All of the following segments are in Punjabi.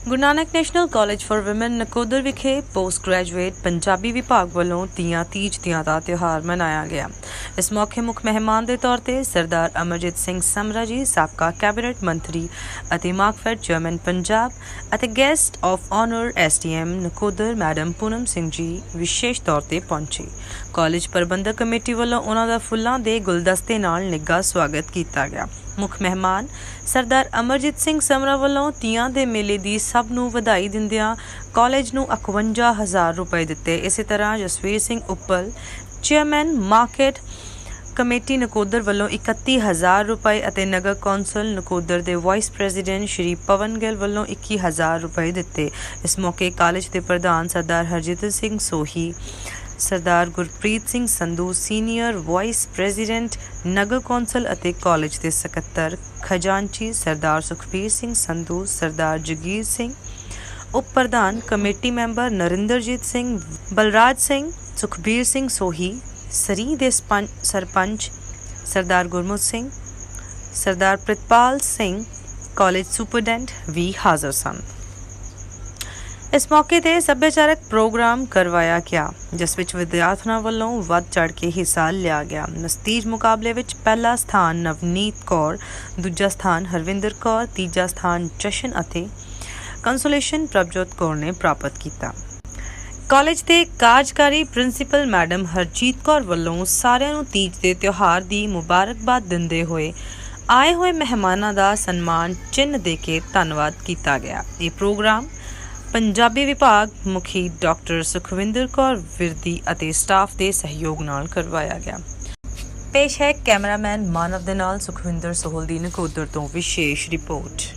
Guru Nanak national college for women Nakodar ਵਿਖੇ ਪੋਸਟ ਗ੍ਰੈਜੂਏਟ ਪੰਜਾਬੀ ਵਿਭਾਗ ਵੱਲੋਂ ਤੀਆਂ ਤੀਜ ਤੀਆਂ ਦਾ ਤਿਉਹਾਰ ਮਨਾਇਆ ਗਿਆ। ਇਸ ਮੌਕੇ ਮੁੱਖ ਮਹਿਮਾਨ ਦੇ ਤੌਰ ਤੇ ਸਰਦਾਰ ਅਮਰਜੀਤ ਸਿੰਘ ਸਮਰਾ ਜੀ, ਸਾਬਕਾ ਕੈਬਨਿਟ ਮੰਤਰੀ ਅਤੇ ਮਾਰਕਫੈਡ ਚੇਅਰਮੈਨ ਪੰਜਾਬ ਅਤੇ guest of honour SDM Nakodar madam Poonam Singh ji ਵਿਸ਼ੇਸ਼ ਤੌਰ ਤੇ ਪਹੁੰਚੇ। ਕਾਲਜ ਪ੍ਰਬੰਧਕ ਕਮੇਟੀ ਵੱਲੋਂ ਉਹਨਾਂ ਦਾ ਫੁੱਲਾਂ ਦੇ ਗੁਲਦਸਤੇ ਨਾਲ ਨਿੱਘਾ ਸਵਾਗਤ ਕੀਤਾ ਗਿਆ। ਮੁੱਖ ਮਹਿਮਾਨ ਸਰਦਾਰ ਅਮਰਜੀਤ ਸਿੰਘ ਸਮਰਾ ਵੱਲੋਂ ਤੀਆਂ ਦੇ ਮੇਲੇ ਦੀ ਸਭ ਨੂੰ ਵਧਾਈ ਦਿੰਦਿਆਂ ਕਾਲਜ ਨੂੰ 51,000 ਰੁਪਏ ਦਿੱਤੇ। ਇਸੇ ਤਰ੍ਹਾਂ Jasvir Singh Uppal chairman market committee Nakodar ਵੱਲੋਂ 31,000 ਰੁਪਏ ਅਤੇ ਨਗਰ ਕੌਂਸਲ ਨਕੋਦਰ ਦੇ ਵਾਈਸ ਪ੍ਰੈਜ਼ੀਡੈਂਟ ਸ਼੍ਰੀ ਪਵਨ ਗਿੱਲ ਵੱਲੋਂ 21,000 ਰੁਪਏ ਦਿੱਤੇ। ਇਸ ਮੌਕੇ ਕਾਲਜ ਦੇ ਪ੍ਰਧਾਨ Sardar Harjinder Singh Sohi, Sardar Gurpreet Singh Sandhu senior vice president ਨਗਰ ਕੌਂਸਲ ਅਤੇ ਕਾਲਜ ਦੇ ਸਕੱਤਰ ਖਜ਼ਾਨਚੀ ਸਰਦਾਰ ਸੁਖਬੀਰ ਸਿੰਘ ਸੰਧੂ, ਸਰਦਾਰ ਜਗੀਰ ਸਿੰਘ ਉਪ ਪ੍ਰਧਾਨ ਕਮੇਟੀ ਮੈਂਬਰ ਨਰਿੰਦਰਜੀਤ ਸਿੰਘ, ਬਲਰਾਜ ਸਿੰਘ, ਸੁਖਬੀਰ ਸਿੰਘ ਸੋਹੀ, ਸਰੀ ਦੇ ਸਰਪੰਚ ਸਰਦਾਰ ਗੁਰਮੁਖ ਸਿੰਘ, ਸਰਦਾਰ ਪ੍ਰਿਤਪਾਲ ਸਿੰਘ, ਕਾਲਜ ਸੁਪਰਡੈਂਟ ਵੀ ਹਾਜ਼ਰ ਸਨ। ਇਸ ਮੌਕੇ ਤੇ ਸੱਭਿਆਚਾਰਕ ਪ੍ਰੋਗਰਾਮ ਕਰਵਾਇਆ ਗਿਆ ਜਿਸ ਵਿੱਚ ਵਿਦਿਆਰਥੀਆਂ ਵੱਲੋਂ ਵੱਧ ਚੜ੍ਹ ਕੇ ਹਿੱਸਾ ਲਿਆ ਗਿਆ। ਨਸਤੀਜ ਮੁਕਾਬਲੇ ਵਿੱਚ ਪਹਿਲਾ ਸਥਾਨ ਨਵਨੀਤ ਕੌਰ, ਦੂਜਾ ਸਥਾਨ ਹਰਵਿੰਦਰ ਕੌਰ, ਤੀਜਾ ਸਥਾਨ ਜਸ਼ਨ ਅਤੇ ਕੰਸੋਲੇਸ਼ਨ ਪ੍ਰਭਜੋਤ ਕੌਰ ਨੇ ਪ੍ਰਾਪਤ ਕੀਤਾ। ਕਾਲਜ ਦੇ ਕਾਰਜਕਾਰੀ ਪ੍ਰਿੰਸੀਪਲ ਮੈਡਮ ਹਰਜੀਤ ਕੌਰ ਵੱਲੋਂ ਸਾਰਿਆਂ ਨੂੰ ਤੀਜ ਦੇ ਤਿਉਹਾਰ ਦੀ ਮੁਬਾਰਕਬਾਦ ਦਿੰਦੇ ਹੋਏ ਆਏ ਹੋਏ ਮਹਿਮਾਨਾਂ ਦਾ ਸਨਮਾਨ ਚਿੰਨ੍ਹ ਦੇ ਕੇ ਧੰਨਵਾਦ ਕੀਤਾ ਗਿਆ। ਇਹ ਪ੍ਰੋਗਰਾਮ ਪੰਜਾਬੀ ਵਿਭਾਗ ਮੁਖੀ ਡਾਕਟਰ ਸੁਖਵਿੰਦਰ ਕੌਰ ਵਿਰਦੀ ਅਤੇ ਸਟਾਫ ਦੇ ਸਹਿਯੋਗ ਨਾਲ ਕਰਵਾਇਆ ਗਿਆ। ਪੇਸ਼ ਹੈ ਕੈਮਰਾਮੈਨ ਮਾਨਵ ਦੇ ਨਾਲ ਸੁਖਵਿੰਦਰ ਸੋਹਲ ਦੀ ਨਕੋਦਰ ਤੋਂ ਵਿਸ਼ੇਸ਼ ਰਿਪੋਰਟ।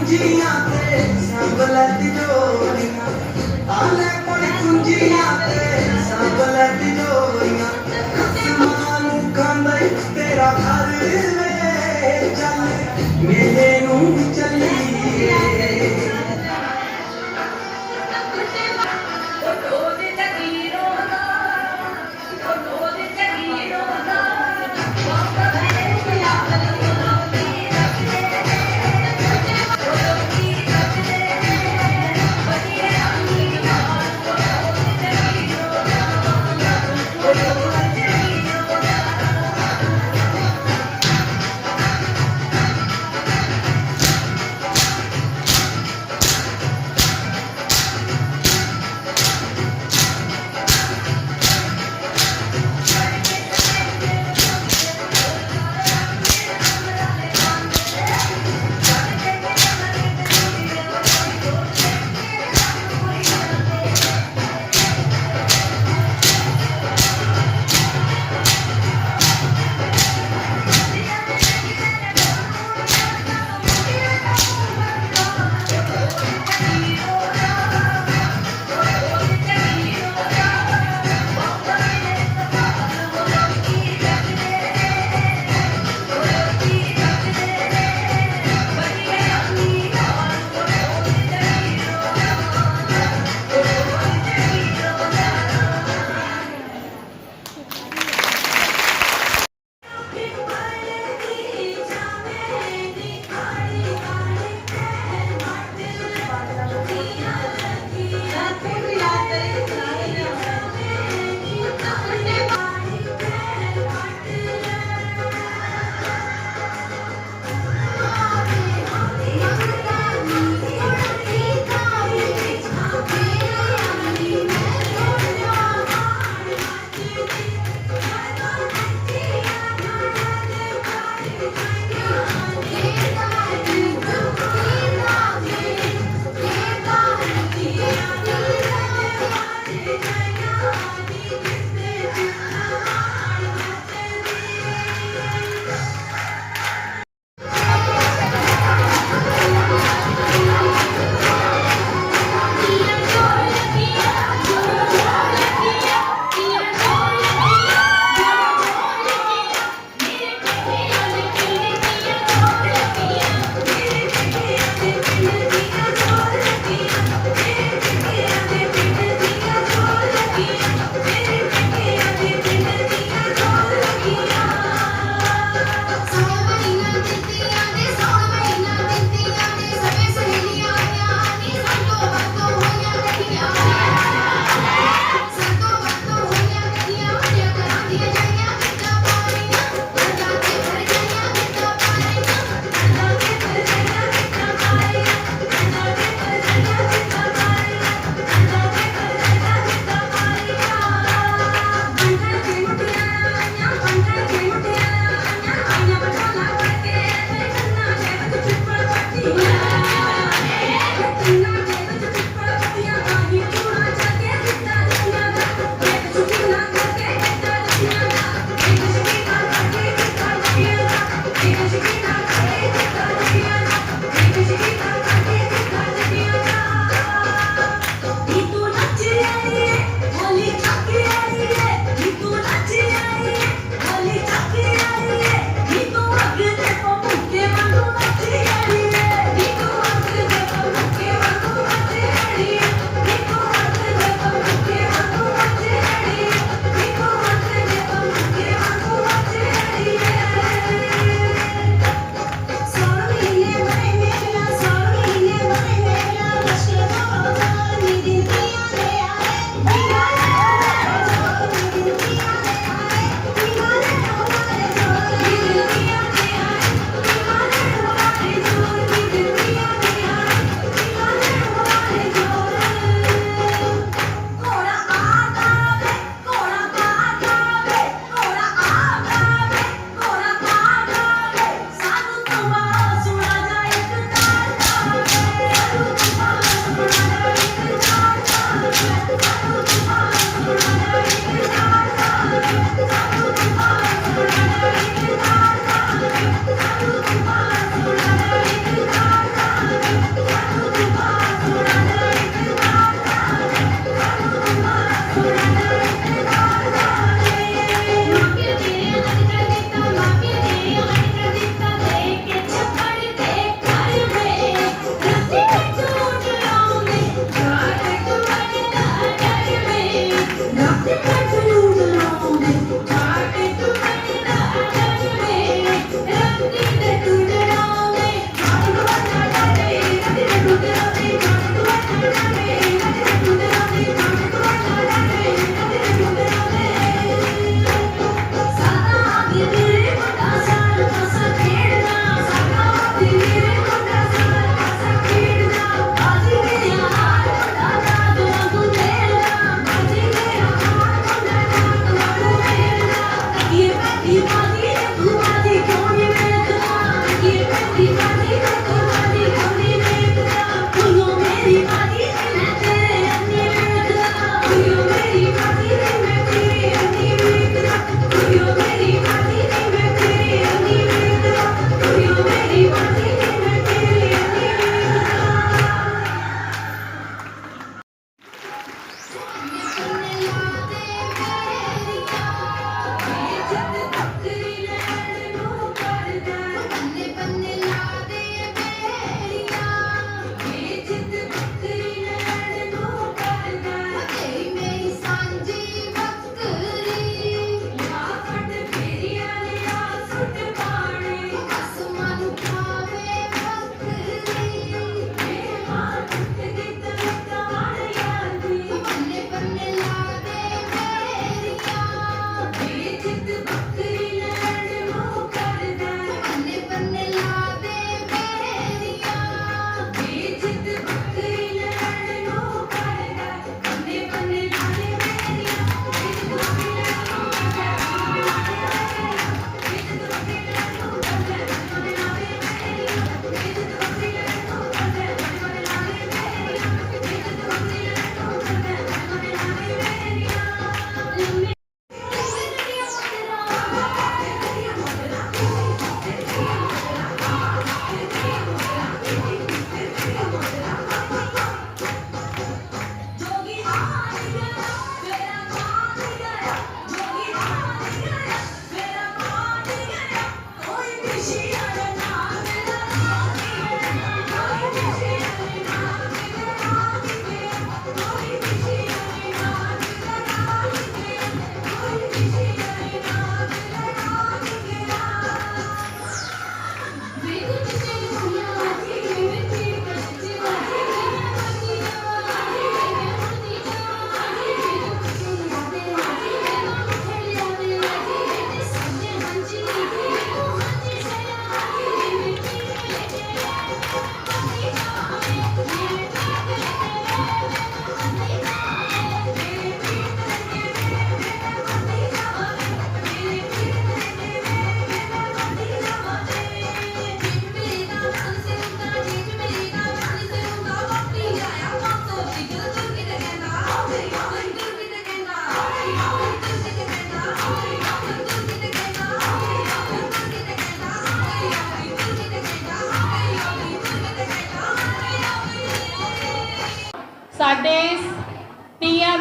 ਕੁੰਜੀਆਂ ਤੇ ਸੰਭਲ ਤਿਜੋਰੀਆਂ ਆਲੇ ਕੋਲ ਕੁੰਜੀਆਂ ਤੇ ਸੰਭਲ ਤਿਜੋਰੀਆਂ ਕਸਮਾਂ ਨੂੰ ਖਾਂਦਾ ਈ ਤੇਰਾ ਘਰ ਵੇ ਚੱਲ ਮੇਲੇ ਨੂੰ ਚੱਲੀਏ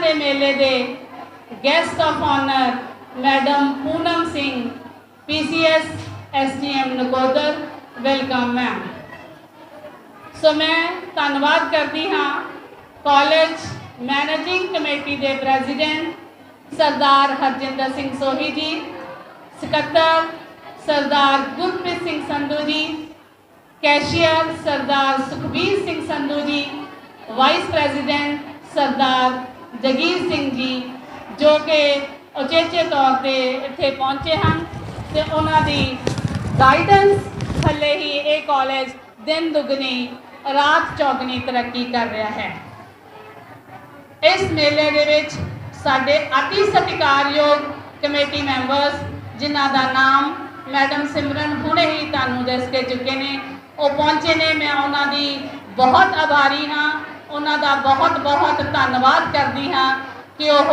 ਦੇ ਮੇਲੇ ਦੇ guest of honour madam Poonam Singh PCS SDM Nakodar, welcome ma'am. So ਮੈਂ ਧੰਨਵਾਦ ਕਰਦੀ ਹਾਂ ਕਾਲਜ ਮੈਨੇਜਿੰਗ ਕਮੇਟੀ ਦੇ ਪ੍ਰੈਜ਼ੀਡੈਂਟ ਸਰਦਾਰ ਹਰਜਿੰਦਰ ਸਿੰਘ ਸੋਹੀ ਜੀ, ਸਕੱਤਰ Sardar Gurpreet Singh Sandhu ji, cashier Sardar Sukhbir Singh Sandhu ji, vice president Sardar Jagir Singh ji, जो कि उचेचे तौर पर इत्थे पहुँचे हैं तो उन्होंने गाइडेंस थले ही ये कॉलेज दिन दुगनी रात चौगनी तरक्की कर रहा है। इस मेले दे विच साडे अति सत्कारयोग कमेटी मैंबर्स जिन्हां दा नाम मैडम सिमरन हुणे ही तुहानूं दस के चुके ने, वो पहुँचे ने। मैं उन्होंने बहुत आभारी हाँ, उन्होंने बहुत बहुत धन्यवाद करती हाँ कि वह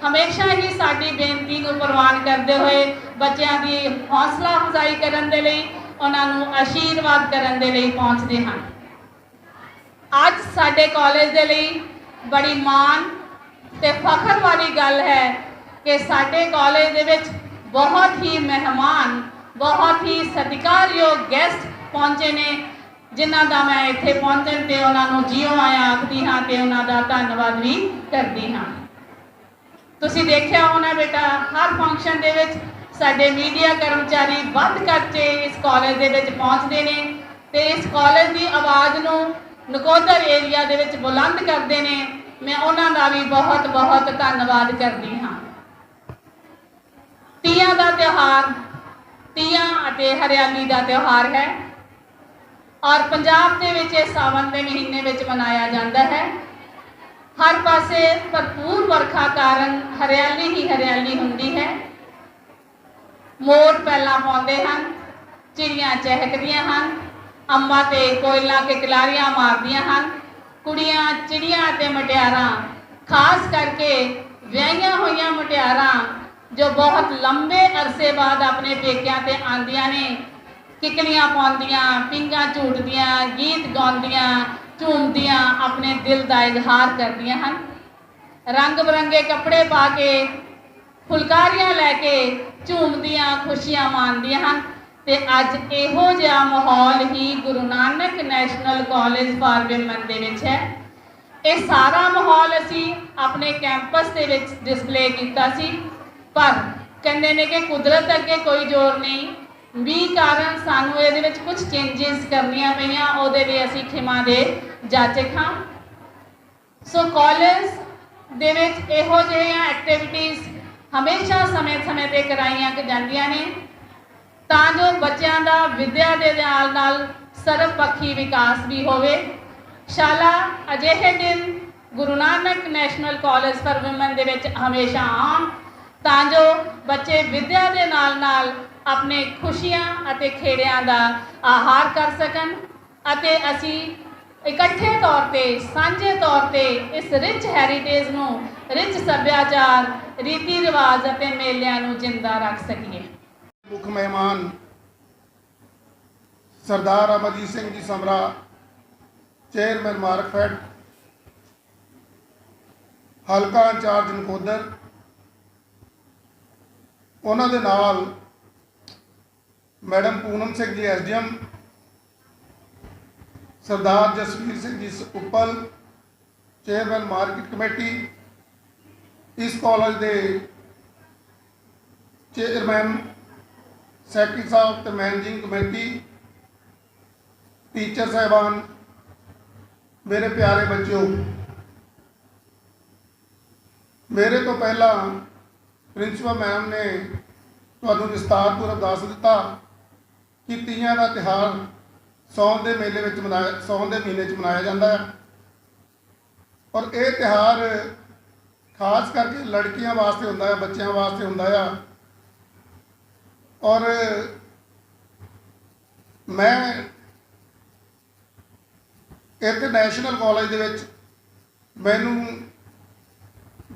हमेशा ही साड़ी बेनती को प्रवान करते हुए बच्चों की हौसला अफजाई करने के लिए, उन्होंने आशीर्वाद करने के लिए पहुँचते हैं। अज साडे कॉलेज के लिए बड़ी मान ते फखर वाली गल है कि साडे कॉलेज दे विच बहुत ही मेहमान, बहुत ही सत्कारयोग गेस्ट पहुँचे ने, जिन्हों का मैं इत्थे पहुँचन ते उन्होंने जियो आया आखदी हाँ ते उन्होंने धन्यवाद भी करती हाँ। तुसीं देखिया होना बेटा, हर फंक्शन दे विच साडे मीडिया कर्मचारी वध करके इस कॉलेज दे विच पहुँचते हैं ते इस कॉलेज की आवाज़ नूं नकोदर एरिया दे विच बुलंद करते हैं। मैं उन्हां दा भी बहुत बहुत धन्यवाद करती हाँ। तीयां दा त्यौहार, तीयां अते हरियाली का त्यौहार है और पंजाब दे विच सावन के महीने में मनाया जाता है। हर पासे भरपूर वर्खा कारण हरियाली ही हरियाली होंदी है। मोर पैलां पाउंदे हन, चिड़ियां चहकदियां हन, अंबां ते कोयलां के किलारियां मारदियां हन। कुड़ियां चिड़ियां ते मुटियारां, खास करके विआहियां होईयां मुटियारां जो बहुत लंबे अरसे बाद अपने पेकियां ते आंदियां ने, किकलियां पाउंदियां, पिंगां झूटदियां, गीत गाउंदियां, झूमदियां अपने दिल का इजहार करदियां हन। रंग बिरंगे कपड़े पा के, फुलकारियां लैके झूमदियां खुशियां मानदियां हन। ते अज इहो जिहा माहौल ही Guru Nanak national college for women दे विच है। ये सारा माहौल असी अपने कैंपस दे विच डिस्पले कीता सी, पर कहते ने कि कुदरत अगे कोई जोर नहीं, भी कारण सानू ये कुछ चेंजिस करनिया पईयां, उहदे लई असीं खिमा दे जाचक हाँ। सो कॉलेज दे विच इहो जिहियां एक्टिविटीज़ हमेशा समय समय पर कराइयां जांदियां ने तां जो बच्चों का विद्या के नाल नाल सर्वपक्षी विकास भी होवे। शाला अजिहे दिन Guru Nanak national college for women दे विच हमेशा आउण तां जो बच्चे विद्या के नाल नाल अपने खुशियां अते खेड़ियां का आहार कर सकन अते असी इकट्ठे तौर पर सांझे तौर पर इस रिच हैरीटेज नूं, रिच सभ्याचार, रीति रिवाज अते मेलियां नूं जिंदा रख सकीए। मुख मेहमान सरदार अमरजीत सिंह जी समरा, चेयरमैन मार्कफेड, हलका इंचार्ज नकोदर, उन्हां दे नाल मैडम पूनम सिंह जी SDM, सरदार जसवीर सिंह जी उपल, चेयरमैन मार्केट कमेटी, इस कॉलेज के चेयरमैन सैकटरी साहब तो मैनेजिंग कमेटी, टीचर साहबान, मेरे प्यारे बच्चों, मेरे तो पहला प्रिंसीपल मैम ने तुहानूं विस्तारपूर्वक दस दिता कि तीयां का त्यौहार सौन के मेले में मनाया, सौन के महीने मनाया जाता है और ये त्यौहार खास करके लड़कियां वास्ते होंदा है, बच्चों वास्ते होंदा है। और मैं इत्थे नैशनल कॉलेज दे विच मैनू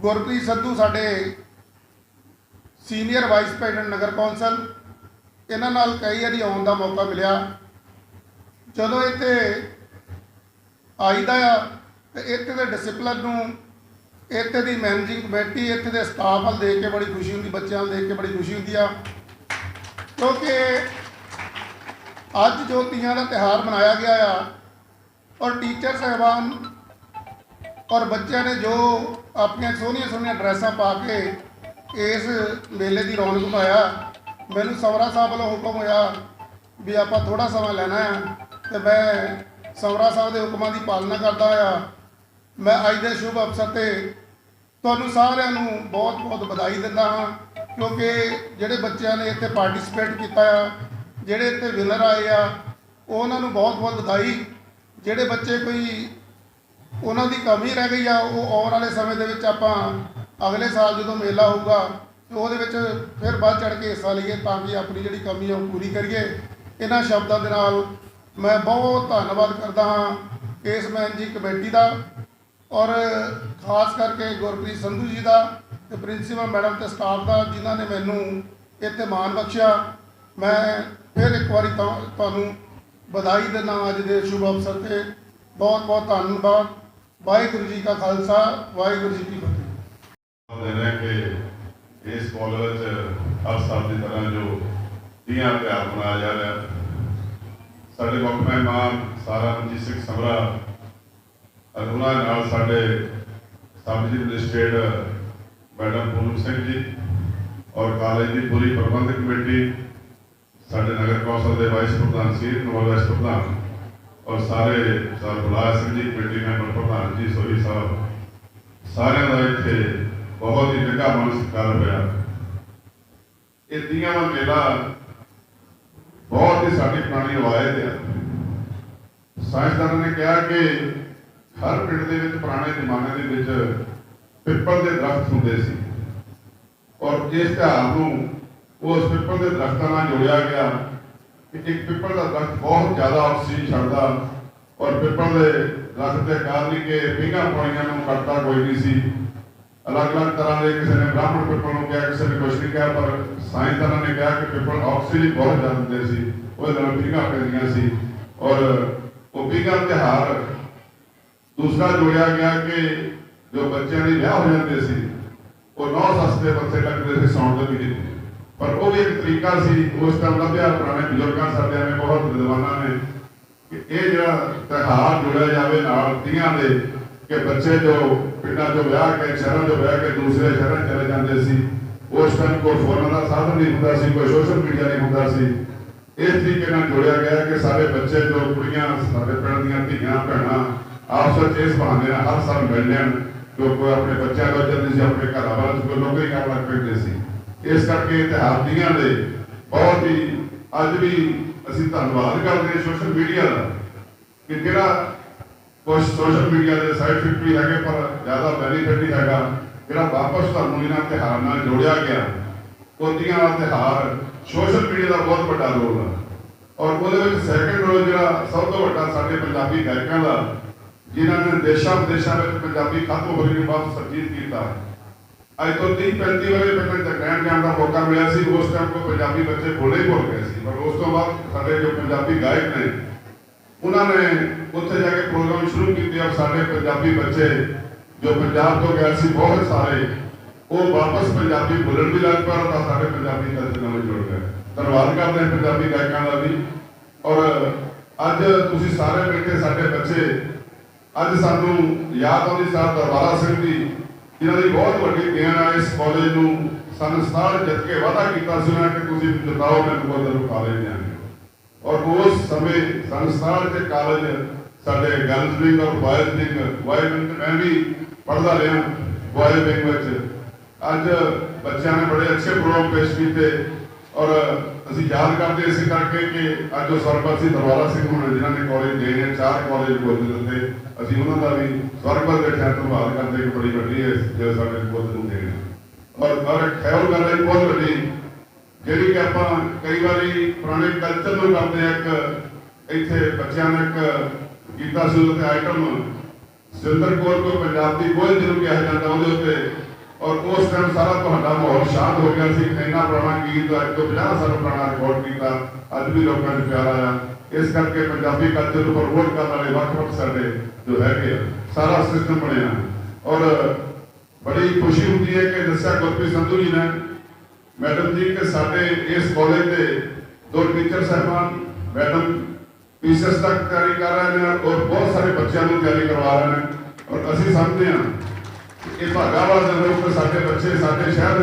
गुरप्रीत संधू साडे सीनियर वाइस प्रेजिडेंट नगर कौंसल, इन्हां नाल कई वारी आउण दा मौका मिलिया। जदों इत्थे आईदा आ ते इत्थे दे डिसिपलिन नूं, ਇੱਥੇ ਦੀ ਮੈਨੇਜਿੰਗ ਕਮੇਟੀ, ਇੱਥੇ ਦੇ ਸਟਾਫ ਵੱਲ ਦੇਖ ਕੇ ਬੜੀ ਖੁਸ਼ੀ ਹੁੰਦੀ, ਬੱਚਿਆਂ ਵੱਲ ਦੇਖ ਕੇ ਬੜੀ ਖੁਸ਼ੀ ਹੁੰਦੀ ਆ, ਕਿਉਂਕਿ ਅੱਜ ਜੋ ਤੀਆਂ ਦਾ ਤਿਉਹਾਰ ਮਨਾਇਆ ਗਿਆ ਆ ਔਰ ਟੀਚਰ ਸਾਹਿਬਾਨ ਔਰ ਬੱਚਿਆਂ ਨੇ ਜੋ ਆਪਣੀਆਂ ਸੋਹਣੀਆਂ ਸੋਹਣੀਆਂ ਡਰੈਸਾਂ ਪਾ ਕੇ ਇਸ ਮੇਲੇ ਦੀ ਰੌਣਕ ਪਾਇਆ, ਮੈਨੂੰ ਸਮਰਾ ਸਾਹਿਬ ਵੱਲੋਂ ਹੁਕਮ ਹੋਇਆ ਵੀ ਆਪਾਂ ਥੋੜ੍ਹਾ ਸਮਾਂ ਲੈਣਾ ਆ, ਅਤੇ ਮੈਂ ਸਮਰਾ ਸਾਹਿਬ ਦੇ ਹੁਕਮਾਂ ਦੀ ਪਾਲਣਾ ਕਰਦਾ ਆ। ਮੈਂ ਅੱਜ ਦੇ ਸ਼ੁਭ ਅਵਸਰ 'ਤੇ ਤੁਹਾਨੂੰ ਸਾਰਿਆਂ ਨੂੰ ਬਹੁਤ ਬਹੁਤ ਵਧਾਈ ਦਿੰਦਾ ਹਾਂ, ਕਿਉਂਕਿ ਜਿਹੜੇ ਬੱਚਿਆਂ ਨੇ ਇੱਥੇ ਪਾਰਟਿਸਿਪੇਟ ਕੀਤਾ ਆ, ਜਿਹੜੇ ਇੱਥੇ ਵਿਨਰ ਆਏ ਆ, ਉਹਨਾਂ ਨੂੰ ਬਹੁਤ ਬਹੁਤ ਵਧਾਈ। ਜਿਹੜੇ ਬੱਚੇ ਕੋਈ ਉਹਨਾਂ ਦੀ ਕਮੀ ਰਹਿ ਗਈ ਆ, ਉਹ ਆਉਣ ਵਾਲੇ ਸਮੇਂ ਦੇ ਵਿੱਚ ਆਪਾਂ ਅਗਲੇ ਸਾਲ ਜਦੋਂ ਮੇਲਾ ਹੋਊਗਾ ਤੇ ਉਹਦੇ ਵਿੱਚ ਫਿਰ ਵੱਧ ਚੜ੍ਹ ਕੇ ਹਿੱਸਾ ਲਈਏ, ਤਾਂ ਕਿ ਆਪਣੀ ਜਿਹੜੀ ਕਮੀ ਆ ਉਹ ਪੂਰੀ ਕਰੀਏ। ਇਹਨਾਂ ਸ਼ਬਦਾਂ ਦੇ ਨਾਲ ਮੈਂ ਬਹੁਤ ਧੰਨਵਾਦ ਕਰਦਾ ਹਾਂ ਇਸ ਮੈਨੇਜਿੰਗ ਕਮੇਟੀ ਦਾ, ਔਰ ਖਾਸ ਕਰਕੇ ਗੁਰਪ੍ਰੀਤ ਸੰਧੂ ਜੀ ਦਾ ਅਤੇ ਪ੍ਰਿੰਸੀਪਲ ਮੈਡਮ ਅਤੇ ਸਟਾਫ ਦਾ, ਜਿਨ੍ਹਾਂ ਨੇ ਮੈਨੂੰ ਇੱਥੇ ਮਾਣ ਬਖਸ਼ਿਆ। ਮੈਂ ਫਿਰ ਇੱਕ ਵਾਰੀ ਤੁਹਾਨੂੰ ਵਧਾਈ ਦਿੰਦਾ ਅੱਜ ਦੇ ਸ਼ੁਭ ਅਵਸਰ 'ਤੇ। ਬਹੁਤ ਬਹੁਤ ਧੰਨਵਾਦ। ਵਾਹਿਗੁਰੂ ਜੀ ਕਾ ਖਾਲਸਾ, ਵਾਹਿਗੁਰੂ ਜੀ ਕੀ ਫਤਿਹ। ਦੇਣਾ ਕਿ ਇਸ ਕਾਲਜ ਹਰ ਸਾਲ ਦੀ ਤਰ੍ਹਾਂ ਜੋ ਤੀਆਂ ਤਿਉਹਾਰ ਮਨਾਇਆ ਜਾ ਰਿਹਾ, ਸਾਡੇ ਮੁੱਖ ਮਹਿਮਾਨ ਸਾਰਾ ਮਨਜੀਤ ਸਿੰਘ ਸਮਰਾ ਉਹਨਾਂ ਨਾਲ ਸਾਡੇ ਸਬ ਰਜਿਸਟਰਡ ਮੈਡਮ ਪੂਨਮ ਸਿੰਘ ਜੀ ਔਰ ਕਾਲਜ ਦੀ ਪੂਰੀ ਪ੍ਰਬੰਧਕ ਕਮੇਟੀ, ਸਾਡੇ ਨਗਰ ਕੌਂਸਲ ਦੇ ਵਾਈਸ ਪ੍ਰਧਾਨ ਸੀਨੀਅਰ ਨੋਵਲ ਵਾਈਸ ਪ੍ਰਧਾਨ ਔਰ ਸਾਰੇ ਸਰ ਬੁਲਾਇਆ ਸਿੰਘ ਜੀ, ਕਮੇਟੀ ਮੈਂਬਰ ਪ੍ਰਧਾਨ ਜੀ ਸੋਹੀ ਸਾਹਿਬ, ਸਾਰਿਆਂ ਦਾ ਇੱਥੇ ਬਹੁਤ ਹੀ ਨਿੱਘਾ ਮਨ ਸਤਿਕਾਰ ਹੋਇਆ। ਇਹ ਤੀਆਂ ਦਾ ਮੇਲਾ ਬਹੁਤ ਹੀ ਸਾਡੀ ਪੁਰਾਣੀ ਰਵਾਇਤ ਹੈ। ਸਾਇੰਸਦਾਨਾਂ ਨੇ ਕਿਹਾ ਕਿ ਹਰ ਪਿੰਡ ਦੇ ਵਿੱਚ ਪੁਰਾਣੇ ਜ਼ਮਾਨੇ ਦੇ ਵਿੱਚ ਪਿੱਪਲ ਦੇ ਦਰਖਤ ਹੁੰਦੇ ਸੀ, ਔਰ ਇਸ ਤਿਉਹਾਰ ਨੂੰ ਉਸ ਪਿੱਪਲ ਦੇ ਦਰਖਤਾਂ ਨਾਲ ਜੋੜਿਆ ਗਿਆ ਕਿ ਇੱਕ ਪਿੱਪਲ ਦਾ ਦਰਖਤ ਬਹੁਤ ਜ਼ਿਆਦਾ ਆਕਸੀਜਨ ਛੱਡਦਾ, ਔਰ ਪਿੱਪਲ ਦੇ ਦਰਖਤ ਦੇ ਕਾਰਨ ਕਿ ਪੀਂਘਾਂ ਪਾਣੀਆਂ ਨੂੰ ਕੱਟਦਾ ਕੋਈ ਨਹੀਂ ਸੀ। ਅਲੱਗ-ਅਲੱਗ ਤਰ੍ਹਾਂ ਦੇ, ਕਿਸੇ ਨੇ ਬ੍ਰਾਹਮਣ ਪਿੱਪਲ ਨੂੰ ਕਿਹਾ, ਕਿਸੇ ਨੇ ਕੁਛ ਨਹੀਂ ਕਿਹਾ, ਪਰ ਸਾਇੰਸਦਾਨਾਂ ਨੇ ਕਿਹਾ ਕਿ ਪਿੱਪਲ ਆਕਸੀਜਨ ਬਹੁਤ ਜ਼ਿਆਦਾ ਦਿੰਦੇ ਸੀ, ਉਹਦੇ ਨਾਲ ਪੀਂਘਾਂ ਪੈਂਦੀਆਂ ਸੀ। ਔਰ ਉਹ ਪੀਂਘਾਂ ਤਿਉਹਾਰ ਦੂਸਰਾ ਜੋੜਿਆ ਗਿਆ ਕਿ ਜੋ ਬੱਚਿਆਂ ਦੇ ਵਿਆਹ ਹੋ ਜਾਂਦੇ ਸੀ ਉਹ 9 ਸੱਸ ਦੇ ਬੱਚੇ ਲੱਗਦੇ ਸੀ ਸਾਉਣ ਦੇ ਮਹੀਨੇ, ਪਰ ਉਹ ਵੀ ਇੱਕ ਤਰੀਕਾ ਸੀ ਉਸ ਟਾਈਮ ਲੱਭਿਆ ਪੁਰਾਣੇ ਬਜ਼ੁਰਗਾਂ ਸਾਡਿਆਂ ਨੇ, ਬਹੁਤ ਵਿਦਵਾਨਾਂ ਨੇ, ਕਿ ਇਹ ਜਿਹੜਾ ਤਿਉਹਾਰ ਜੁੜਿਆ ਜਾਵੇ ਨਾਲ ਤੀਆਂ ਦੇ, ਕਿ ਬੱਚੇ ਜੋ ਪਿੰਡਾਂ 'ਚੋਂ ਵਿਆਹ ਕੇ ਸ਼ਹਿਰਾਂ 'ਚੋਂ ਵਿਆਹ ਕੇ ਦੂਸਰੇ ਸ਼ਹਿਰਾਂ ਚਲੇ ਜਾਂਦੇ ਸੀ, ਉਸ ਟਾਈਮ ਕੋਈ ਫੋਨਾਂ ਦਾ ਸਾਧਨ ਨਹੀਂ ਹੁੰਦਾ ਸੀ, ਕੋਈ ਸੋਸ਼ਲ ਮੀਡੀਆ ਨਹੀਂ ਹੁੰਦਾ ਸੀ। ਇਸ ਤਰੀਕੇ ਨਾਲ ਜੋੜਿਆ ਗਿਆ ਕਿ ਸਾਰੇ ਬੱਚੇ ਜੋ ਕੁੜੀਆਂ ਸਾਡੇ ਪਿੰਡ ਦੀਆਂ ਧੀਆਂ ਭੈਣਾਂ ਆਪਸ ਵਿੱਚ ਇਸ ਬਹਾਨੇ ਨਾਲ ਹਰ ਸਾਲ ਮਿਲ ਲੈਣ, ਜੋ ਕੋਈ ਆਪਣੇ ਬੱਚਿਆਂ ਤੋਂ ਜਾਂਦੇ ਸੀ, ਆਪਣੇ ਘਰਾਂ ਵਾਲਾਂ 'ਚ ਕੋਈ ਨੌਕਰੀ ਕਰਨ ਲੱਗ ਪੈਂਦੇ ਸੀ। ਇਸ ਕਰਕੇ ਤਿਉਹਾਰ ਤੀਆਂ ਦੇ ਬਹੁਤ ਹੀ ਅੱਜ ਵੀ ਅਸੀਂ ਧੰਨਵਾਦ ਕਰਦੇ ਹਾਂ ਸੋਸ਼ਲ ਮੀਡੀਆ ਦਾ, ਕਿ ਜਿਹੜਾ ਕੁਝ ਸੋਸ਼ਲ ਮੀਡੀਆ ਦੇ ਸਾਈਡ ਇਫੈਕਟ ਵੀ ਹੈਗੇ ਪਰ ਜ਼ਿਆਦਾ ਬੈਨੀਫਿਟ ਨਹੀਂ ਹੈਗਾ, ਜਿਹੜਾ ਵਾਪਸ ਤੁਹਾਨੂੰ ਇਹਨਾਂ ਤਿਉਹਾਰ ਨਾਲ ਜੋੜਿਆ ਗਿਆ। ਉਹ ਤੀਆਂ ਦਾ ਤਿਉਹਾਰ ਸੋਸ਼ਲ ਮੀਡੀਆ ਦਾ ਬਹੁਤ ਵੱਡਾ ਰੋਲ ਹੈ, ਔਰ ਉਹਦੇ ਵਿੱਚ ਸੈਕਿੰਡ ਰੋਲ ਜਿਹੜਾ ਸਭ ਤੋਂ ਵੱਡਾ ਸਾਡੇ ਪੰਜਾਬੀ ਗਾਇਕਾਂ ਦਾ, ਜਿਨ੍ਹਾਂ ਨੇ ਦੇਸ਼ਾਂ ਵਿਦੇਸ਼ਾਂ ਵਿੱਚ ਪੰਜਾਬੀ ਖਤਮ ਹੋਣ ਨੂੰ ਬਹੁਤ ਸਰਜੀਤ ਕੀਤਾ। ਅੱਜ ਤੋਂ 30-35 ਵਾਲੇ ਪਹਿਲਾਂ ਇੰਗਲੈਂਡ ਜਾਣ ਦਾ ਮੌਕਾ ਮਿਲਿਆ ਸੀ, ਉਸ ਟਾਈਮ ਕੋਈ ਪੰਜਾਬੀ ਬੱਚੇ ਬੋਲੇ ਹੀ ਭੁੱਲ ਗਏ ਸੀ, ਪਰ ਉਸ ਤੋਂ ਬਾਅਦ ਸਾਡੇ ਜੋ ਪੰਜਾਬੀ ਗਾਇਕ ਨੇ ਉਹਨਾਂ ਨੇ ਉੱਥੇ ਜਾ ਕੇ ਪ੍ਰੋਗਰਾਮ ਸ਼ੁਰੂ ਕੀਤੇ, ਔਰ ਸਾਡੇ ਪੰਜਾਬੀ ਬੱਚੇ ਜੋ ਪੰਜਾਬ ਤੋਂ ਗਏ ਸੀ ਬਹੁਤ ਸਾਰੇ, ਉਹ ਵਾਪਸ ਪੰਜਾਬੀ ਬੋਲਣ ਵੀ ਲੱਗ ਪਏ ਤਾਂ ਸਾਡੇ ਪੰਜਾਬੀ ਕਲਚਰ ਨਾਲ ਜੁੜ ਗਏ। ਧੰਨਵਾਦ ਕਰਦੇ ਹਾਂ ਪੰਜਾਬੀ ਗਾਇਕਾਂ ਦਾ ਵੀ। ਔਰ ਅੱਜ ਤੁਸੀਂ ਸਾਰੇ ਮਿਲ ਕੇ ਸਾਡੇ ਬੱਚੇ, ਅੱਜ ਸਾਨੂੰ ਯਾਦ ਆਉਂਦੀ ਸਾਹਿਬ ਦਰਬਾਰਾ ਸਿੰਘ ਦੀ, ਜਿਨ੍ਹਾਂ ਦੀ ਬਹੁਤ ਵੱਡੀ ਦੇਣ ਆ ਇਸ ਕਾਲਜ ਨੂੰ। ਸਾਨੂੰ ਸਾਰ ਜਿੱਤ ਕੇ ਵਾਅਦਾ ਕੀਤਾ ਸੀ ਉਹਨਾਂ ਕਿ ਤੁਸੀਂ ਜਿਤਾਓ ਮੈਨੂੰ ਬੋਲਣ ਕਾਲਜ ਦਿਆਂਗੇ, ਔਰ ਉਸ ਸਮੇਂ ਸੰਸਥਾਨ ਤੇ ਕਾਲਜ ਸਾਡੇ ਗਰਲਸ ਵਿੰਗ ਔਰ ਬॉयਜ਼ ਵਿੰਗ, ਮੈਂ ਵੀ ਪੜ੍ਹਦਾ ਰਿਹਾ ਬॉयਜ਼ ਵਿੰਗ ਵਿੱਚ। ਅੱਜ ਬੱਚਿਆਂ ਨੇ ਬੜੇ ਅੱਛੇ ਪ੍ਰੋਗਰਾਮ ਪੇਸ਼ ਕੀਤੇ, ਔਰ ਅਸੀਂ ਯਾਦ ਕਰਦੇ ਇਸੇ ਕਰਕੇ ਕਿ ਅੱਜ ਉਹ ਸਰਪੰਚ ਦਰਬਾਰਾ ਸਿੰਘ ਹੋਣ ਜਿਨ੍ਹਾਂ ਨੇ ਕਾਲਜ ਦੇ ਨੇ 4 ਕਾਲਜ ਬੋਲ ਦਿੱਤੇ, ਅਸੀਂ ਉਹਨਾਂ ਦਾ ਵੀ ਸਰਪੰਚ ਦੇ ਠਹਿਰ ਧੰਨਵਾਦ ਕਰਦੇ ਕਿ ਬੜੀ ਵੱਡੀ ਹੈ ਜੋ ਸਾਡੇ ਬੋਧ ਨੂੰ ਦੇਣ। ਔਰ ਖੈਰ ਗੱਲ ਹੈ ਬਹੁਤ ਵੱਡੀ, ਜਿਹੜੀ ਕਿ ਆਪਾਂ ਕਈ ਵਾਰੀ ਪੁਰਾਣੇ ਕਲਚਰ ਨੂੰ ਕਰਦੇ ਆ। ਇੱਕ ਇੱਥੇ ਬੱਚਿਆਂ ਨੇ ਇੱਕ ਕੀਤਾ ਸੀ ਉਹਦੇ ਆਈਟਮ ਸੁਰਿੰਦਰ ਕੌਰ ਕੋ ਪੰਜਾਬ ਦੀ ਬੋਝ ਜਿਹਨੂੰ ਕਿਹਾ ਜਾਂਦਾ ਉਹਦੇ ਉੱਤੇ, ਔਰ ਉਸ ਟਾਈਮ ਸਾਰਾ ਤੁਹਾਡਾ ਮਾਹੌਲ ਸ਼ਾਂਤ ਹੋ ਗਿਆ ਸੀ। ਇੰਨਾ ਪੁਰਾਣਾ ਗੀਤ ਅੱਜ ਤੋਂ 50 ਸਾਲ ਪੁਰਾਣਾ ਰਿਕਾਰਡ ਕੀਤਾ, ਅੱਜ ਵੀ ਲੋਕਾਂ ਨੂੰ ਪਿਆਰ ਆਇਆ। ਇਸ ਕਰਕੇ ਪੰਜਾਬੀ ਕਲਚਰ ਨੂੰ ਪ੍ਰਮੋਟ ਕਰਨ ਵਾਲੇ ਵੱਖ-ਵੱਖ ਸਾਡੇ ਜੋ ਹੈਗੇ ਸਾਰਾ ਸਿਸਟਮ ਬਣਿਆ। ਔਰ बड़ी खुशी होती है कि दस्या गुरप्रीत संधू जी ने मैडम जी के साढ़े इस कॉलेज के 2 टीचर साहबान मैडम पीसीएस तक तैयारी कर रहे हैं और बहुत सारे बच्चों को तैयारी करवा रहे हैं और असं समझते हैं कि ये भागा वाला दिन है साढ़े बच्चे साढ़े शहर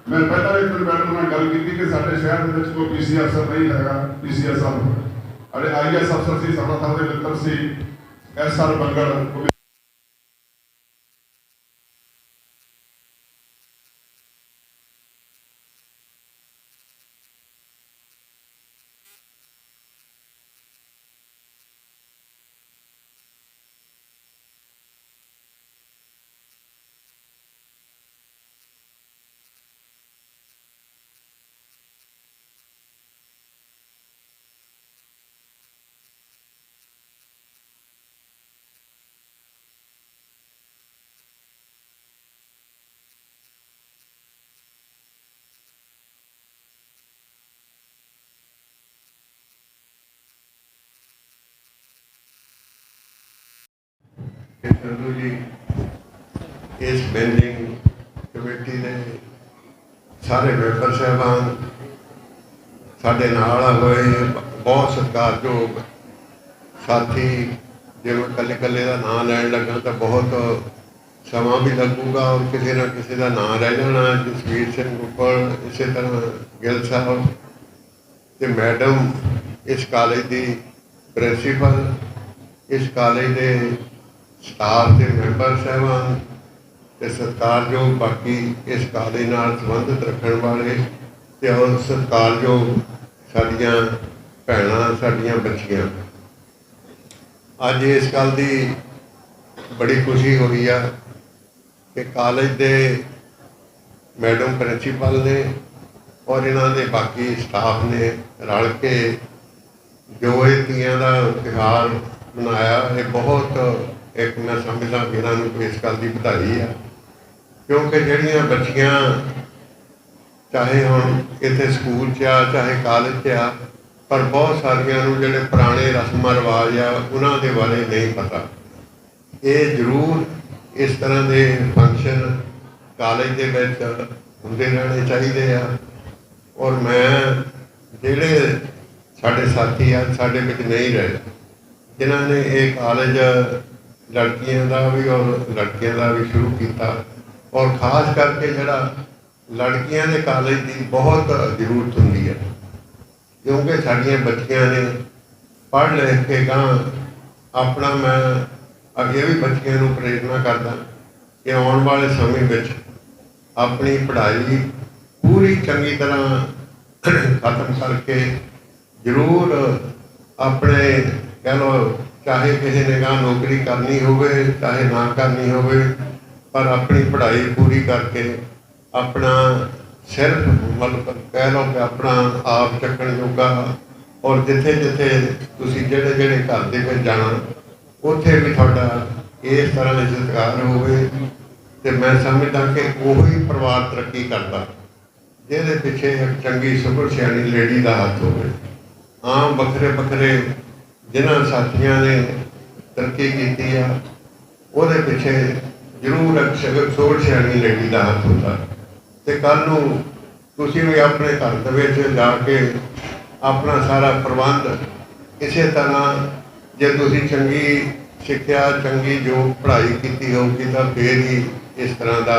मैं पहला एक दिन मैडम ने गल की कि साढ़े शहर में कोई पीसी अफसर नहीं है पीसीएस अरे IAS अफसर से सभा साहब के मित्र से SR बंगड़ संधू जी इस बैंडिंग कमेटी ने सारे मैंबर साहबान साढ़े नाल होए बहुत सत्कारयोग साथी जे मैं कले कले का नाम लैन लगा तो बहुत समा भी लगूगा और किसी ना किसी का नाम रह जाना। जसवीर सिंह उपल इस तरह गिल साहब तो मैडम इस कॉलेज की प्रिंसीपल इस कॉलेज के स्टाफ के मैंबर साहबान ते सत्कारयोग बाकी इस कॉलेज नाल संबंधित रखने वाले ते और सत्कारयोग साडियां भैणां साडियां बच्चियां अज इस गल की बड़ी खुशी हुई है कि कॉलेज के मैडम प्रिंसीपल ने और इन्हां दे बाकी स्टाफ ने रल के जो ये तियां दा त्योहार मनाया ये बहुत एक मैं समझदा कि इन्होंने इस गल की बधाई है क्योंकि जड़ियाँ बच्चियां चाहे हम इतने स्कूल च आ चाहे कॉलेज च आ पर बहुत सारिया जोड़े पुराने रस्म रिवाज आ उन्होंने बारे नहीं पता। ये जरूर इस तरह के फंक्शन कॉलेज के होंदे रहने चाहिए आ और मैं जोड़े साढ़े साथी आ साढ़े विच नहीं रहे जिन्होंने ये कॉलेज लड़कियों का भी और लड़कियों का भी शुरू किया और खास करके जरा लड़कियों के कॉलेज की बहुत जरूरत होंगी है क्योंकि साड़ियाँ बच्चियां ने पढ़ लिख के अपना मैं अगे भी बच्चियों को प्रेरणा करदा कि आने वाले समय में अपनी पढ़ाई पूरी चंगी तरह खत्म करके जरूर अपने कह लो चाहे किसी ने नौकरी करनी होवे चाहे ना करनी होवे पर अपनी पढ़ाई पूरी करके अपना सिर्फ मतलब कह लो कि अपना आप चक्कन जोगा और जिथे जिथे तुसी जेड़े जेड़े घर दे विच जाना उत्थे भी तुहाडा इस तरह सत्कार होवे ते मैं समझदा कि उही परिवार तरक्की करता जिहदे पिछे एक चंगी सुपर सियाणी लेडी का हाथ होवे। आम बखरे बखरे जिन्होंने साथियों ने तरक्की की है वो पिछे जरूर एक सोच सियाणी लेडी का हाथ होता तो कल तुसी भी अपने घर जाके अपना सारा प्रबंध इस तरह जे तुसी चंगी सिक्ख्या चंगी जो पढ़ाई की होगी तो फिर ही इस तरह का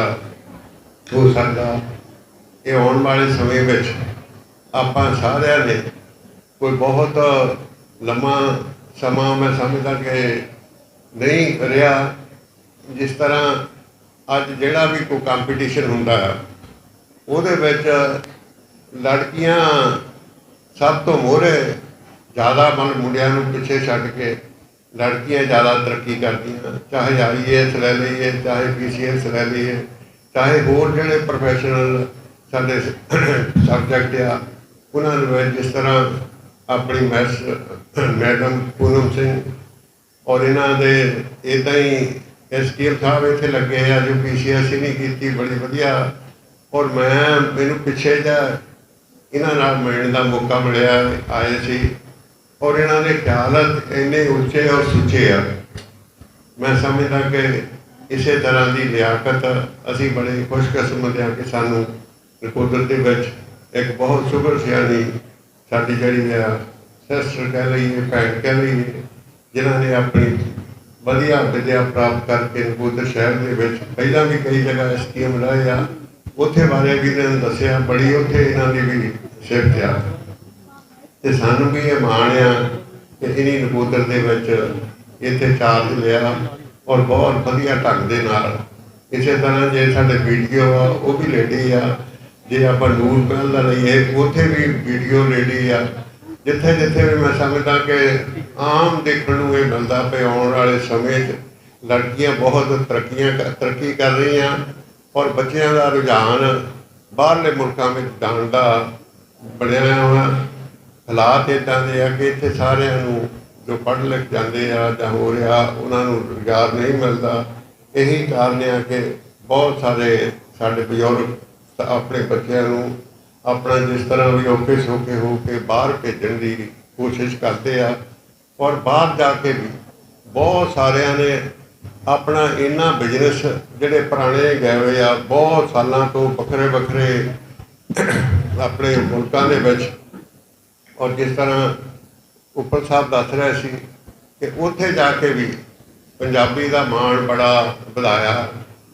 हो सकता। ये आने वाले समय में आप सारे ने कोई बहुत लम्मा समा मैं समझदा कि नहीं रहा जिस तरह अज जिहड़ा भी कोई कंपीटिशन हुंदा है उहदे विच लड़कियां सब तो मोहरे ज़्यादा मन मुंडियां नूं पिछे छड्ड के लड़कियां ज़्यादा तरक्की करदियां चाहे IAS लै लईए चाहे PCS लै लईए चाहे होर जिहड़े प्रोफैशनल साडे सबजैक्ट आ उन्हां जिस तरह अपनी मैडम पूनम सिंह और इन्हों दे इदा ही STM साहब इतने लगे हैं जो PCS ही नहीं की बड़ी वधिया और मैं मैनू पिछे जा इन्हों मिलने का मौका मिलया आए सी और इन्हों के ख्याल इन्ने उच्चे और सुचे आ मैं समझदा कि ਇਸੇ ਤਰ੍ਹਾਂ ਦੀ ਲਿਆਕਤ ਅਸੀਂ ਬੜੇ ਖੁਸ਼ਕਿਸਮਤ ਹਾਂ ਕਿ ਸਾਨੂੰ ਨਕੋਦਰ ਦੇ ਵਿੱਚ ਇੱਕ ਬਹੁਤ ਸ਼ੁਕਰ ਸਿਆਣੀ ਸਾਡੀ ਜਿਹੜੀ ਆ ਸਿਸਟਰ ਕਹਿ ਲਈਏ, ਭੈਣ ਕਹਿ ਲਈਏ, ਜਿਨ੍ਹਾਂ ਨੇ ਆਪਣੀ ਵਧੀਆ ਵਿਦਿਆ ਪ੍ਰਾਪਤ ਕਰਕੇ ਨਕੋਦਰ ਸ਼ਹਿਰ ਦੇ ਵਿੱਚ ਪਹਿਲਾਂ ਵੀ ਕਈ ਜਗ੍ਹਾ STM ਰਹੇ ਆ, ਉੱਥੇ ਬਾਰੇ ਵੀ ਇਹਨਾਂ ਨੇ ਦੱਸਿਆ, ਬੜੀ ਉੱਥੇ ਇਹਨਾਂ ਦੀ ਵੀ ਸਿਫਤ ਆ। ਤੇ ਸਾਨੂੰ ਵੀ ਇਹ ਮਾਣ ਆ ਕਿ ਇਹਨੀ ਨਕੋਦਰ ਦੇ ਵਿੱਚ ਇੱਥੇ ਚਾਰਜ ਲਿਆ ਔਰ ਬਹੁਤ ਵਧੀਆ ਢੰਗ ਦੇ ਨਾਲ। ਇਸੇ ਤਰ੍ਹਾਂ ਜੇ ਸਾਡੇ ਵੀਡੀਓ ਆ ਉਹ ਵੀ ਲੇਡੀ ਆ, ਜੇ ਆਪਾਂ ਨੂਰ ਪਹਿਲ ਦਾ ਲਈਏ ਉੱਥੇ ਵੀ ਵੀਡੀਓ ਲੇਡੀ ਆ। ਜਿੱਥੇ ਜਿੱਥੇ ਵੀ ਮੈਂ ਸਮਝਦਾ ਕਿ ਆਮ ਦੇਖਣ ਨੂੰ ਇਹ ਮਿਲਦਾ ਪਿਆ, ਆਉਣ ਵਾਲੇ ਸਮੇਂ 'ਚ ਲੜਕੀਆਂ ਬਹੁਤ ਤਰੱਕੀ ਕਰ ਰਹੀਆਂ ਔਰ ਬੱਚਿਆਂ ਦਾ ਰੁਝਾਨ ਬਾਹਰਲੇ ਮੁਲਕਾਂ ਵਿੱਚ ਜਾਣ ਦਾ ਬਣਿਆ ਹੋਇਆ। ਹਾਲਾਤ ਇੱਦਾਂ ਦੇ ਆ ਕਿ ਇੱਥੇ ਸਾਰਿਆਂ ਨੂੰ ਜੋ ਪੜ੍ਹ ਲਿਖ ਜਾਂਦੇ ਆ ਜਾਂ ਹੋ ਰਿਹਾ ਉਹਨਾਂ ਨੂੰ ਰੁਜ਼ਗਾਰ ਨਹੀਂ ਮਿਲਦਾ। ਇਹੀ ਕਾਰਨ ਆ ਕਿ ਬਹੁਤ ਸਾਰੇ ਸਾਡੇ ਬਜ਼ੁਰਗ ਆਪਣੇ ਬੱਚਿਆਂ ਨੂੰ ਆਪਣਾ ਜਿਸ ਤਰ੍ਹਾਂ ਵੀ ਔਖੇ ਸੌਖੇ ਹੋ ਕੇ ਬਾਹਰ ਭੇਜਣ ਦੀ ਕੋਸ਼ਿਸ਼ ਕਰਦੇ ਆ ਔਰ ਬਾਹਰ ਜਾ ਕੇ ਵੀ ਬਹੁਤ ਸਾਰਿਆਂ ਨੇ ਆਪਣਾ ਇੰਨਾ ਬਿਜ਼ਨਸ ਜਿਹੜੇ ਪੁਰਾਣੇ ਗਏ ਹੋਏ ਆ ਬਹੁਤ ਸਾਲਾਂ ਤੋਂ ਵੱਖਰੇ ਵੱਖਰੇ ਆਪਣੇ ਮੁਲਕਾਂ ਦੇ ਵਿੱਚ। ਔਰ ਜਿਸ ਤਰ੍ਹਾਂ ਉੱਪਲ ਸਾਹਿਬ ਦੱਸ ਰਹੇ ਸੀ ਕਿ ਉੱਥੇ ਜਾ ਕੇ ਵੀ ਪੰਜਾਬੀ ਦਾ ਮਾਣ ਬੜਾ ਵਧਾਇਆ।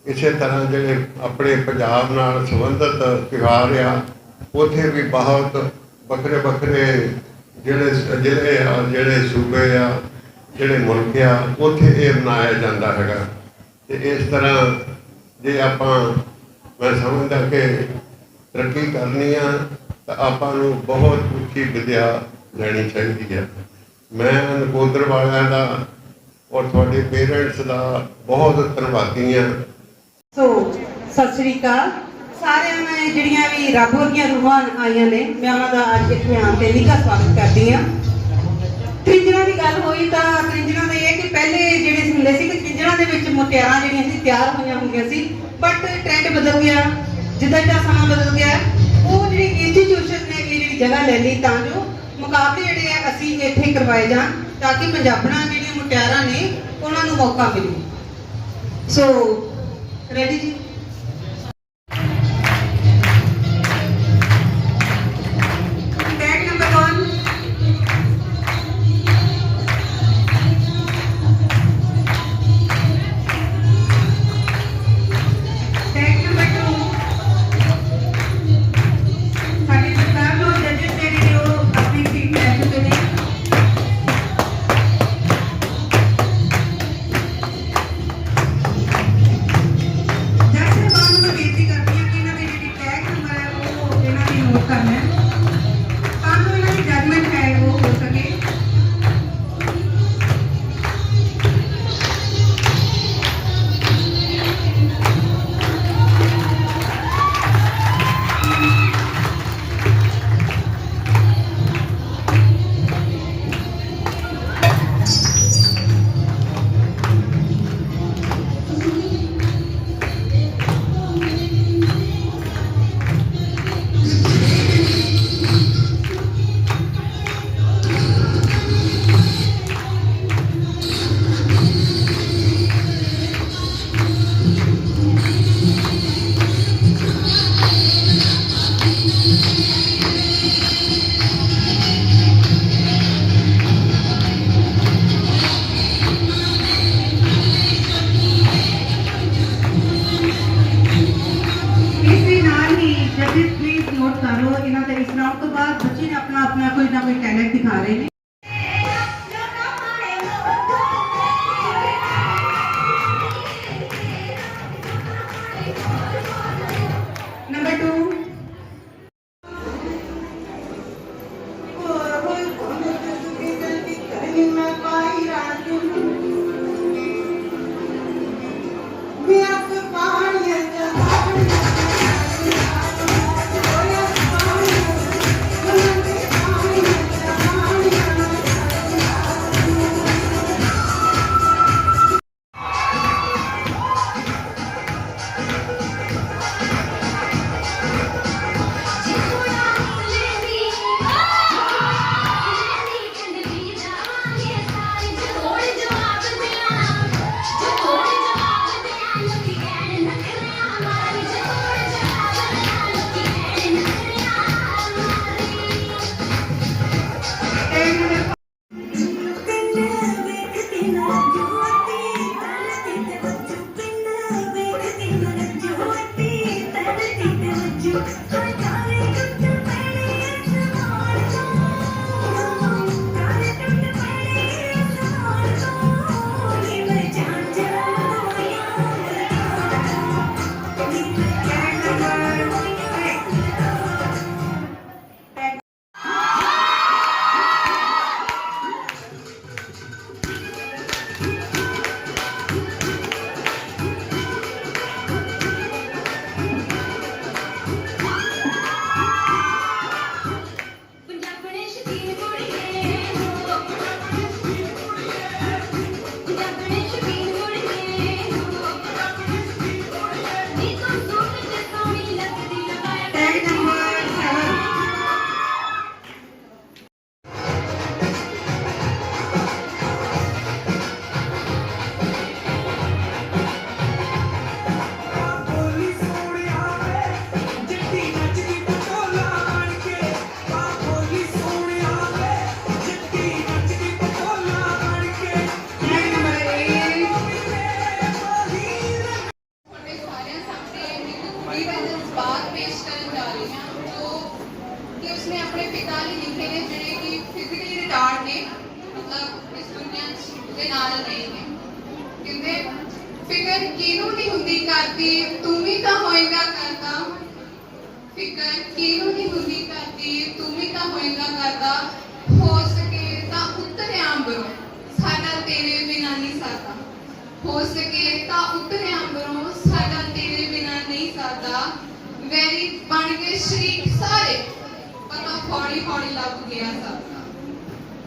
ਇਸੇ ਤਰ੍ਹਾਂ ਜਿਹੜੇ ਆਪਣੇ ਪੰਜਾਬ ਨਾਲ ਸੰਬੰਧਿਤ ਤਿਉਹਾਰ ਆ ਉੱਥੇ ਵੀ ਬਹੁਤ ਵੱਖਰੇ ਵੱਖਰੇ ਜਿਹੜੇ ਜ਼ਿਲ੍ਹੇ ਆ, ਜਿਹੜੇ ਸੂਬੇ ਆ, ਜਿਹੜੇ ਮੁਲਕ ਆ, ਉੱਥੇ ਇਹ ਮਨਾਇਆ ਜਾਂਦਾ ਹੈਗਾ। ਤੇ ਇਸ ਤਰ੍ਹਾਂ ਜੇ ਆਪਾਂ ਮੈਂ ਸਮਝਦਾ ਕਿ ਤਰੱਕੀ ਕਰਨੀ ਆ ਤਾਂ ਆਪਾਂ ਨੂੰ ਬਹੁਤ ਉੱਚੀ ਵਿਦਿਆ ਲੈਣੀ ਚਾਹੀਦੀ ਹੈ। ਮੈਂ ਨਕੋਦਰ ਵਾਲਿਆਂ ਦਾ ਔਰ ਤੁਹਾਡੇ ਪੇਰੈਂਟਸ ਦਾ ਬਹੁਤ ਧੰਨਵਾਦੀ ਹਾਂ। ਸੋ ਸਤਿ ਸ੍ਰੀ ਅਕਾਲ ਸਾਰਿਆਂ ਨੇ ਜਿਹੜੀਆਂ ਵੀ ਰੱਬ ਵਰਗੀਆਂ ਰੂਹਾਂ ਆਈਆਂ ਨੇ, ਮੈਂ ਉਹਨਾਂ ਦਾ ਅੱਜ ਇੱਥੇ ਆਉਣ ਤੇ ਨਿੱਘਾ ਸਵਾਗਤ ਕਰਦੀ ਹਾਂ। ਤ੍ਰਿੰਜਣਾ ਦੀ ਗੱਲ ਹੋਈ ਤਾਂ ਤ੍ਰਿੰਜਣਾ ਦਾ ਇਹ ਕਿ ਪਹਿਲੇ ਜਿਹੜੇ ਹੁੰਦੇ ਸੀ ਕਿ ਤ੍ਰਿੰਜਣਾ ਦੇ ਵਿੱਚ ਮੁਟਿਆਰਾਂ ਜਿਹੜੀਆਂ ਸੀ ਤਿਆਰ ਹੋਈਆਂ ਹੁੰਦੀਆਂ ਸੀ, ਬਟ ਟ੍ਰੈਂਡ ਬਦਲ ਗਿਆ। ਜਿੱਦਾਂ ਜਿੱਦਾਂ ਸਮਾਂ ਬਦਲ ਗਿਆ ਉਹ ਜਿਹੜੀ ਇੰਸਟੀਟਿਊਸ਼ਨ ਨੇ ਇਹ ਜਿਹੜੀ ਜਗ੍ਹਾ ਲੈ ਲਈ ਤਾਂ ਜੋ ਮੁਕਾਬਲੇ ਜਿਹੜੇ ਆ ਅਸੀਂ ਇੱਥੇ ਕਰਵਾਏ ਜਾਣ ਤਾਂ ਕਿ ਪੰਜਾਬਣਾਂ ਜਿਹੜੀਆਂ ਮੁਟਿਆਰਾਂ ਨੇ ਉਹਨਾਂ ਨੂੰ ਮੌਕਾ ਮਿਲੇ। ਸੋ ਰੈਡੀ ਜੀ? अपना कोई ना कोई टैलेंट दिखा रहे हैं। नंबर 2 थोड़ी जवाब ਫਿਕਰ ਕਿਹਨੂੰ ਨਹੀਂ ਹੁੰਦੀ ਕਰਦੀ ਤੂੰ ਵੀ ਤਾਂ ਹੋਏਗਾ ਕਰਦਾ ਫਿਕਰ ਕਿਹਨੂੰ ਨਹੀਂ ਹੁੰਦੀ ਕਰਦੀ ਤੂੰ ਵੀ ਤਾਂ ਹੋਏਗਾ ਕਰਦਾ ਹੋ ਸਕੇ ਤਾਂ ਉਤਰੇ ਅੰਬਰੋਂ ਸਾਡਾ ਤੇਰੇ ਬਿਨਾਂ ਨਹੀਂ ਸਰਦਾ ਹੋ ਸਕੇ ਤਾਂ ਉਤਰੇ ਅੰਬਰੋਂ ਸਾਡਾ ਤੇਰੇ ਬਿਨਾਂ ਨਹੀਂ ਸਰਦਾ ਵੈਰੀ ਬਣ ਗਏ ਸ਼ਰੀਕ ਸਾਰੇ ਪਤਾ ਹੌਲੀ ਹੌਲੀ ਲੱਗ ਗਿਆ ਸਭ ਦਾ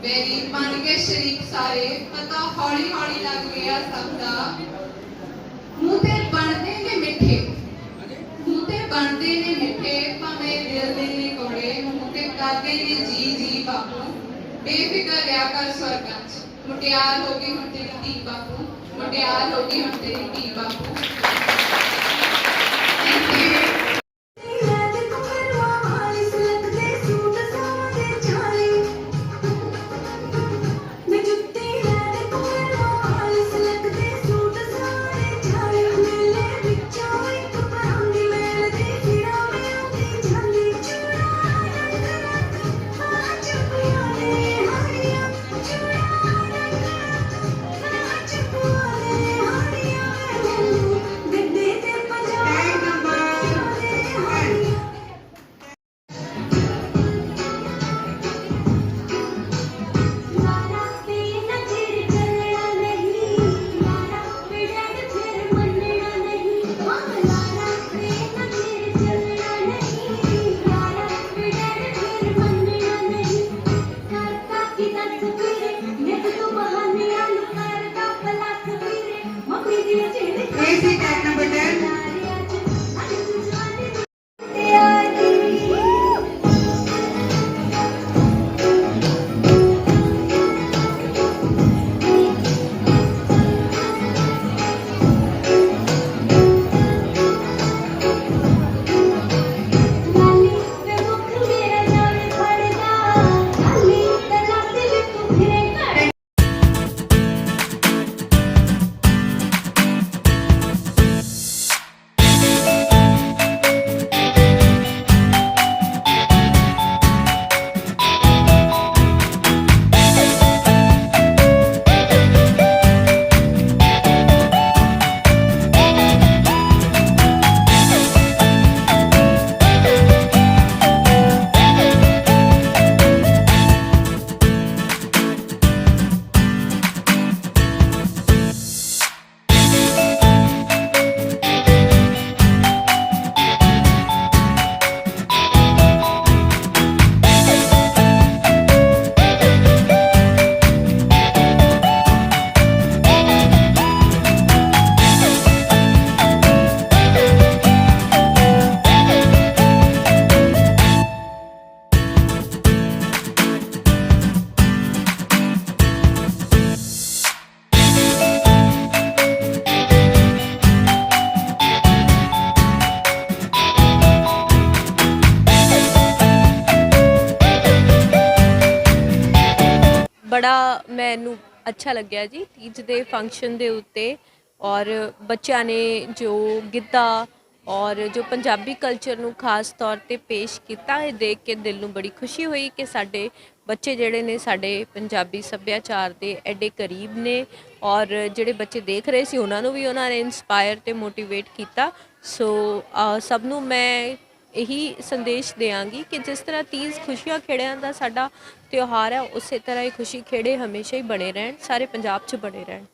ਵੈਰੀ ਬਣ ਗਏ ਸ਼ਰੀਕ ਸਾਰੇ ਪਤਾ ਹੌਲੀ ਹੌਲੀ ਲੱਗ ਗਿਆ ਸਭ ਦਾ ਮੂੰਹ ਤੇ ਬਣਦੇ ਨੇ ਮਿੱਠੇ ਮੂੰਹ ਤੇ ਬਣਦੇ ਨੇ ਮਿੱਠੇ ਭਾਵੇਂ ਦਿਲ ਦੇ ਨੇ ਕੋੜੇ ਮੂੰਹ ਤੇ ਕਰਦੇ ਨੇ ਜੀ ਜੀ ਬਾਪੂ ਬੇਫਿਕਰ ਰਿਹਾ ਕਰ ਸਵਰਗਾਂ 'ਚ ਮੁਟਿਆਰ ਹੋ ਗਈ ਹੁਣ ਤੇਰੀ ਧੀ ਬਾਪੂ ਮੁਟਿਆਰ ਹੋ ਗਈ ਹੁਣ ਤੇਰੀ ਧੀ ਬਾਪੂ Thank you. AC tag number 10. ਬੜਾ ਮੈਨੂੰ ਅੱਛਾ ਲੱਗਿਆ ਜੀ ਤੀਜ ਦੇ ਫੰਕਸ਼ਨ ਦੇ ਉੱਤੇ ਔਰ ਬੱਚਿਆਂ ਨੇ ਜੋ ਗਿੱਧਾ ਔਰ ਜੋ ਪੰਜਾਬੀ ਕਲਚਰ ਨੂੰ ਖਾਸ ਤੌਰ ਤੇ ਪੇਸ਼ ਕੀਤਾ ਇਹ ਦੇਖ ਕੇ ਦਿਲ ਨੂੰ ਬੜੀ ਖੁਸ਼ੀ ਹੋਈ ਕਿ ਸਾਡੇ ਬੱਚੇ ਜਿਹੜੇ ਨੇ ਸਾਡੇ ਪੰਜਾਬੀ ਸੱਭਿਆਚਾਰ ਦੇ ਐਡੇ ਕਰੀਬ ਨੇ ਔਰ ਜਿਹੜੇ ਬੱਚੇ ਦੇਖ ਰਹੇ ਸੀ ਉਹਨਾਂ ਨੂੰ ਵੀ ਉਹਨਾਂ ਨੇ ਇਨਸਪਾਇਰ ਤੇ ਮੋਟੀਵੇਟ ਕੀਤਾ ਸੋ ਸਭ ਨੂੰ ਮੈਂ ਇਹੀ ਸੰਦੇਸ਼ ਦਿਆਂਗੀ ਕਿ ਜਿਸ ਤਰ੍ਹਾਂ ਤੀਜ ਖੁਸ਼ੀਆਂ ਖੇੜਿਆਂ ਦਾ ਸਾਡਾ ਤਿਉਹਾਰ ਹੈ ਉਸੇ ਤਰ੍ਹਾਂ ਹੀ ਖੁਸ਼ੀ ਖੇੜੇ ਹਮੇਸ਼ਾ ਹੀ ਬਣੇ ਰਹਿਣ ਸਾਰੇ ਪੰਜਾਬ 'ਚ ਬਣੇ ਰਹਿਣ